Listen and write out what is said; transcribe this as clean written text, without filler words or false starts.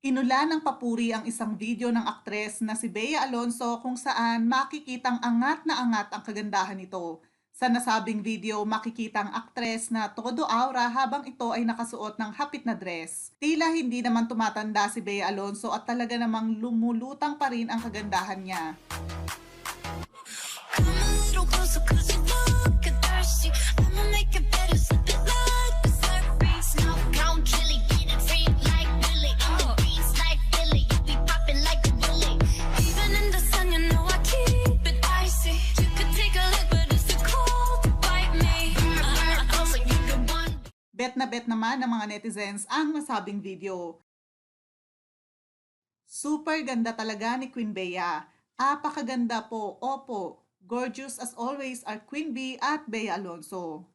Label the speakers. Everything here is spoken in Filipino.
Speaker 1: Inulan ng papuri ang isang video ng aktres na si Bea Alonso kung saan makikitang angat na angat ang kagandahan nito. Sa nasabing video, makikita ang aktres na todo aura habang ito ay nakasuot ng hapit na dress. Tila hindi naman tumatanda si Bea Alonso at talaga namang lumulutang pa rin ang kagandahan niya.
Speaker 2: Come a little closer 'cause you look thirsty. I'ma make it better, slip it like the surface. No count chili, get it free like Billy. I'm the beast like Billy. You be popping like a bully. Even in the sun, you know I keep it icy. You could take a look, but it's too cold to bite me. So you the one.
Speaker 1: Bet na bet naman ng mga netizens ang nasabing video. Super ganda talaga ni Queen Bea. Apakaganda po, opo. Gorgeous as always are Queen Bee at Bea Alonso.